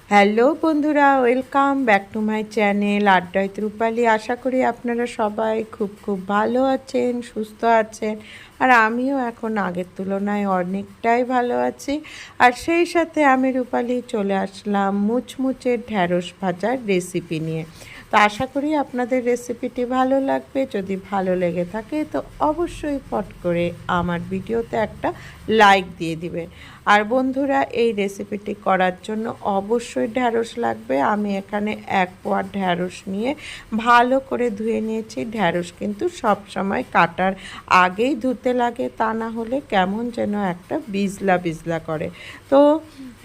Hello বন্ধুরা, welcome back to my channel আড্ডায় রূপালি। আশা করি আপনারা সবাই খুব খুব ভালো আছেন, সুস্থ আছেন। আর আমিও এখন আগের তুলনায় অনেকটাই ভালো আছি। আর সেই সাথে আমি রূপালি চলে আসলাম মুচমুচে ঢ্যাঁড়স ভাজার রেসিপি নিয়ে। তো আশা করি আপনাদের রেসিপিটি ভালো লাগবে। যদি ভালো লেগে থাকে তো অবশ্যই ফট করে আমার ভিডিওতে একটা লাইক দিয়ে দিবেন। আর বন্ধুরা, এই রেসিপিটি করার জন্য অবশ্যই ঢ্যাঁড়স লাগবে। আমি এখানে 1 পোয়া ঢ্যাঁড়স নিয়ে ভালো করে ধুয়ে নিয়েছি। ঢ্যাঁড়স কিন্তু সব সময় কাটার আগেই ধুতে লাগে, তা না হলে কেমন যেন একটা বিজলা বিজলা করে। তো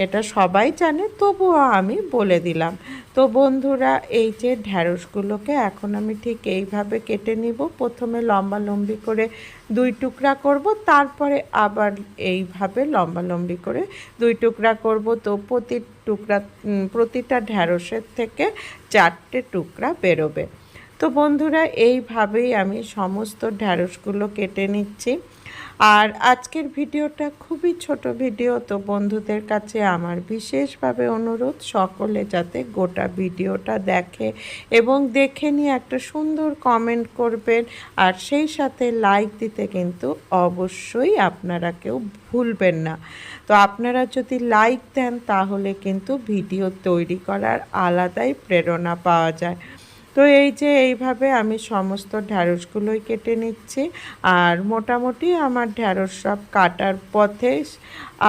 এটা সবাই জানে, তবুও আমি বলে দিলাম। তো বন্ধুরা, এই যে ঢ্যাঁড়সগুলোকে এখন আমি ঠিক এইভাবে কেটে নিব। প্রথমে লম্বা লম্বি করে 2 টুকরা করব, তারপরে আবার এইভাবে লম্বা লম্বি করে 2 টুকরা করব। তো প্রতিটা ঢ্যাঁড়সের থেকে 4টে টুকরা বেরোবে। তো বন্ধুরা, এইভাবেই আমি সমস্ত ঢ্যাঁড়সগুলো কেটে নিচ্ছি। আর আজকের ভিডিওটা খুবই ছোট ভিডিও, তো বন্ধুদের কাছে আমার বিশেষভাবে অনুরোধ সকলে যাতে গোটা ভিডিওটা দেখে এবং দেখে নিয়ে একটা সুন্দর কমেন্ট করবেন। আর সেই সাথে লাইক দিতে কিন্তু অবশ্যই আপনারা কেউ ভুলবেন না। তো আপনারা যদি লাইক দেন তাহলে কিন্তু ভিডিও তৈরি করার আলাদাই প্রেরণা পাওয়া যায়। তো এই যে এইভাবে আমি সমস্ত ঢ্যাঁড়সগুলোই কেটে নিচ্ছি। আর মোটামুটি আমার ঢ্যাঁড়স সব কাটার পথে।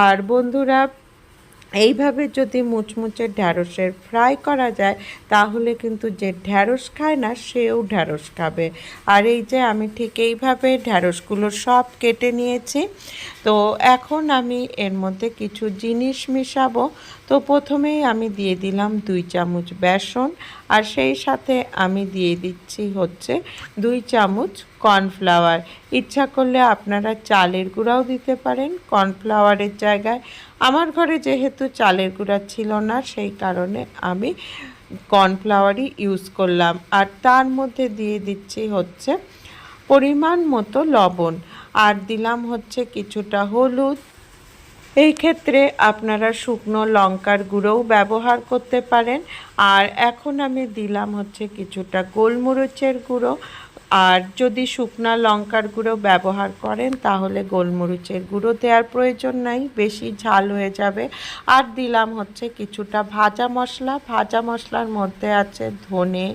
আর বন্ধুরা, এইভাবে যদি মুচমুচে ঢ্যাঁড়সের ফ্রাই করা যায় তাহলে কিন্তু যে ঢ্যাঁড়স খায় না সেও ঢ্যাঁড়স খাবে। আর এই যে আমি ঠিক এইভাবে ঢ্যাঁড়সগুলো সব কেটে নিয়েছি। তো এখন আমি এর মধ্যে কিছু জিনিস মিশাবো। তো প্রথমেই আমি দিয়ে দিলাম 2 চামচ বেসন। আর সেই সাথে আমি দিয়ে দিচ্ছি হচ্ছে 2 চামচ কর্নফ্লাওয়ার। ইচ্ছা করলে আপনারা চালের গুঁড়াও দিতে পারেন কর্নফ্লাওয়ারের জায়গায়। আমার ঘরে যেহেতু চালের গুঁড়া ছিল না, সেই কারণে আমি কর্নফ্লাওয়ারই ইউজ করলাম। আর তার মধ্যে দিয়ে দিচ্ছি হচ্ছে পরিমাণ মতো লবণ। আর দিলাম হচ্ছে কিছুটা হলুদ। এই ক্ষেত্রে আপনারা শুকনো লঙ্কার গুঁড়োও ব্যবহার করতে পারেন। আর এখন আমি দিলাম হচ্ছে কিছুটা গোলমরিচের গুঁড়ো। আর যদি শুকনা লঙ্কার গুঁড়ো ব্যবহার করেন তাহলে গোলমরিচের গুঁড়ো দেওয়ার প্রয়োজন নাই, বেশি ঝাল হয়ে যাবে। আর দিলাম হচ্ছে কিছুটা ভাজা মশলা। ভাজা মশলার মধ্যে আছে ধনে,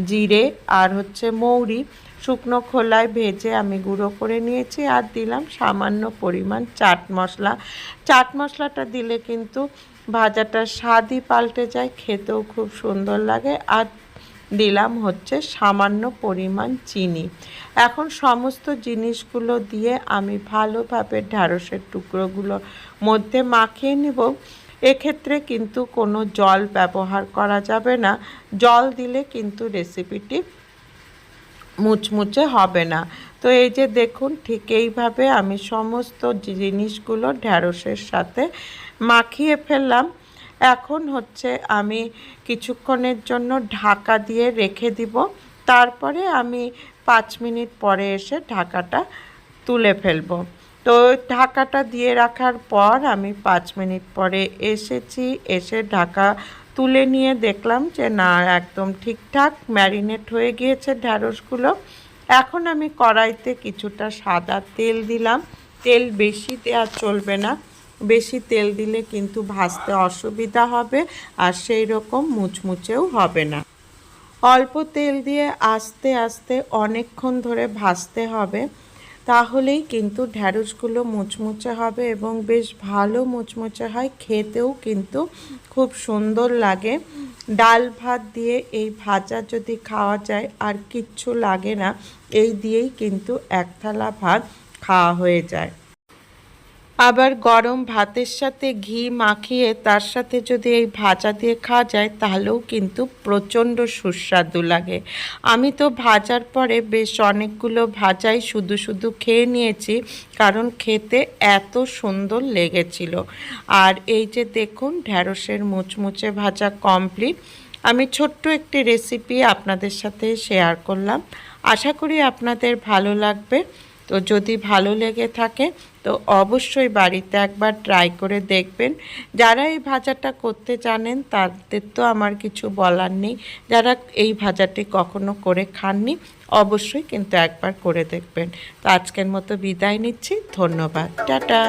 জিরে আর হচ্ছে মৌরি। শুকনো খোলায় ভেজে আমি গুঁড়ো করে নিয়েছি। আর দিলাম সামান্য পরিমাণ চাট মশলা। চাট মশলাটা দিলে কিন্তু ভাজাটার স্বাদই পাল্টে যায়, খেতেও খুব সুন্দর লাগে। আর দিলাম হচ্ছে সামান্য পরিমাণ চিনি। এখন সমস্ত জিনিসগুলো দিয়ে আমি ভালোভাবে ঢ্যাঁড়সের টুকরোগুলোর মধ্যে মাখিয়ে নেব। এক্ষেত্রে কিন্তু কোনো জল ব্যবহার করা যাবে না। জল দিলে কিন্তু রেসিপিটি মুচমুচে হবে না। তো এই যে দেখুন, ঠিক এইভাবে আমি সমস্ত জিনিসগুলো ঢ্যাঁড়সের সাথে মাখিয়ে ফেললাম। এখন হচ্ছে আমি কিছুক্ষণের জন্য ঢাকা দিয়ে রেখে দিব। তারপরে আমি 5 মিনিট পরে এসে ঢাকাটা তুলে ফেলব। তো ঢাকাটা দিয়ে রাখার পর আমি 5 মিনিট পরে এসেছি। এসে ঢাকা তুলে নিয়ে দেখলাম যে না, একদম ঠিকঠাক ম্যারিনেট হয়ে গিয়েছে ঢ্যাঁড়সগুলো। এখন আমি কড়াইতে কিছুটা সাদা তেল দিলাম। তেল বেশি দেওয়া চলবে না, বেশি তেল দিলে কিন্তু ভাজতে অসুবিধা হবে আর সেই রকম মুচমুচেও হবে না। অল্প তেল দিয়ে আস্তে আস্তে অনেকক্ষণ ধরে ভাজতে হবে, তাহলেই কিন্তু ঢ্যাঁড়সগুলো মুচমুচে হবে এবং বেশ ভালো মুচমুচে হয়, খেতেও কিন্তু খুব সুন্দর লাগে। ডাল ভাত দিয়ে এই ভাজা যদি খাওয়া যায় আর কিচ্ছু লাগে না, এই দিয়েই কিন্তু 1 থালা ভাত খাওয়া হয়ে যায়। আবার গরম ভাতের সাথে ঘি মাখিয়ে তার সাথে যদি এই ভাজা দিয়ে খাওয়া যায় তাহলেও কিন্তু প্রচণ্ড সুস্বাদু লাগে। আমি তো ভাজার পরে বেশ অনেকগুলো ভাজাই শুধু শুধু খেয়ে নিয়েছি, কারণ খেতে এত সুন্দর লেগেছিল। আর এই যে দেখুন, ঢ্যাঁড়সের মুচমুচে ভাজা কমপ্লিট। আমি ছোট্ট একটি রেসিপি আপনাদের সাথে শেয়ার করলাম, আশা করি আপনাদের ভালো লাগবে। তো যদি ভালো লেগে থাকে তো অবশ্যই বাড়িতে একবার ট্রাই করে দেখবেন। যারা এই ভাজাটা করতে জানেন তাদের তো আমার কিছু বলার নেই, যারা এই ভাজাটি কখনো করে খাননি অবশ্যই কিন্তু একবার করে দেখবেন। তো আজকের মতো বিদায় নিচ্ছি, ধন্যবাদ, টাটা।